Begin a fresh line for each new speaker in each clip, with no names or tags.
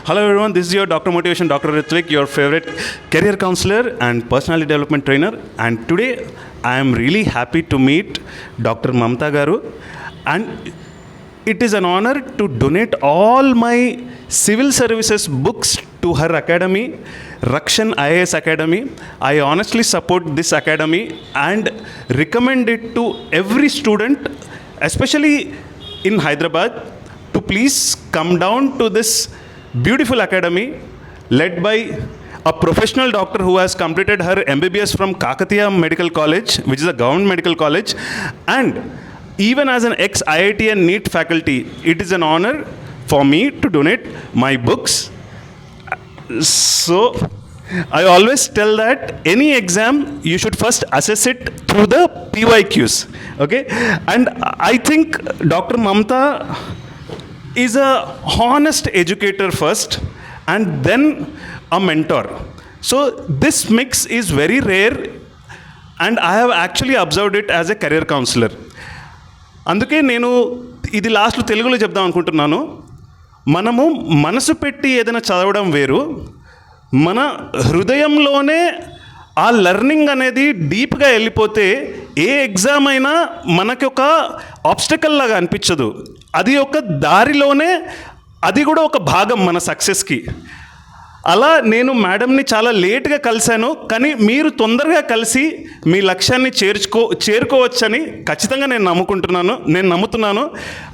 Hello everyone, this is your Dr. Motivation, Dr. Ritvik, your favorite career counselor and personality development trainer. And today I am really happy to meet Dr. Mamta Garu. And it is an honor to donate all my civil services books to her academy, Rakshan IAS Academy. I honestly support this academy and recommend it to every student, especially in Hyderabad, to please come down to this beautiful academy led by a professional doctor who has completed her MBBS from Kakatiya Medical College, which is a government medical college, and even as an ex-IIT and NEET faculty, it is an honor for me to donate my books. So I always tell that any exam you should first assess it through the PYQs, okay? And I think Dr. Mamta is a honest educator first and then a mentor. So this mix is very rare and I have actually observed it as a career counselor. అందుకే నేను ఇది లాస్ట్లో తెలుగులో చెప్దాం అనుకుంటున్నాను. మనము మనసు పెట్టి ఏదైనా చదవడం వేరు, మన హృదయంలోనే ఆ లెర్నింగ్ అనేది డీప్గా వెళ్ళిపోతే ఏ ఎగ్జామ్ అయినా మనకి ఒక ఆబ్స్టకల్ లాగా అనిపించదు. అది ఒక దారిలోనే, అది కూడా ఒక భాగం మన సక్సెస్కి. అలా నేను మేడంని చాలా లేట్గా కలిశాను, కానీ మీరు తొందరగా కలిసి మీ లక్ష్యాన్ని చేరుకోవచ్చని ఖచ్చితంగా నేను నమ్ముతున్నాను.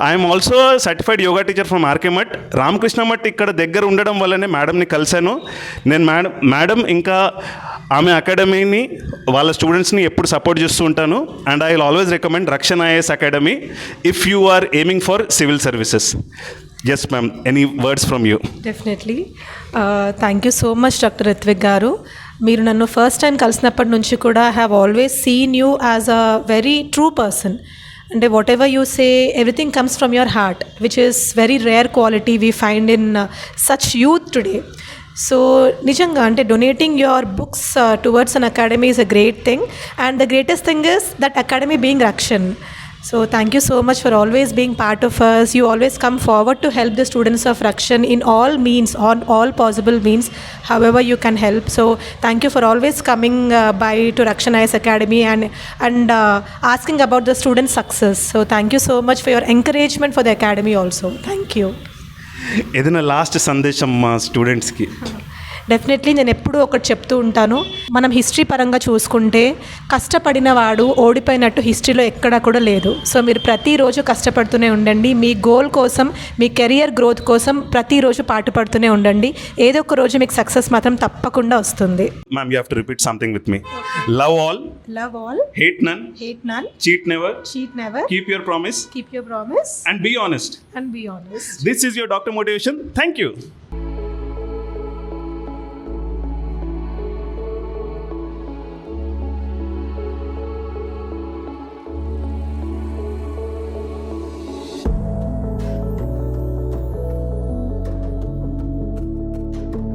I'm also certified yoga teacher from RK Math. Ramakrishna Math ఇక్కడ దగ్గర ఉండడం వల్లనే మేడంని కలిశాను. నేను మేడం ఇంకా ఆమె అకాడమీని వాళ్ళ స్టూడెంట్స్ని ఎప్పుడు సపోర్ట్ చేస్తూ ఉంటాను. And I will always recommend Rakshan IAS academy if you are aiming for civil services. Yes, ma'am. Any words from you?
Definitely. Thank you so much, Dr. Ritvik Garu. మీరు నన్ను ఫస్ట్ టైం కలిసినప్పటి నుంచి కూడా I have always seen you as a very true person. అంటే whatever you say, everything comes from your heart, which is very rare quality we find in such youth today. So నిజంగా అంటే donating your books towards Unacademy is a great thing, and the greatest thing is that academy being రక్షన్. So thank you so much for always being part of us. You always come forward to help the students of Rakshan in all means, on all possible means, however you can help. So thank you for always coming by to Rakshan IAS Academy and asking about the student success. So thank you so much for your encouragement for the academy also. Thank you.
ఏదైనా last సందేశం మా స్టూడెంట్స్కి?
Definitely నేను ఎప్పుడూ ఒకటి చెప్తూ ఉంటాను. మనం హిస్టరీ పరంగా చూసుకుంటే కష్టపడిన వాడు ఓడిపోయినట్టు హిస్టరీలో ఎక్కడా కూడా లేదు. సో మీరు ప్రతిరోజు కష్టపడుతూనే ఉండండి. మీ గోల్ కోసం, మీ కెరియర్ గ్రోత్ కోసం ప్రతిరోజు పాటుపడుతూనే ఉండండి. ఏదో ఒక రోజు మీకు సక్సెస్ మాత్రం తప్పకుండా వస్తుంది.
Ma'am, you have to repeat something with me. Love all, hate none, cheat never, keep your promise,
and
be honest. This is your Dr. Motivation. Thank you.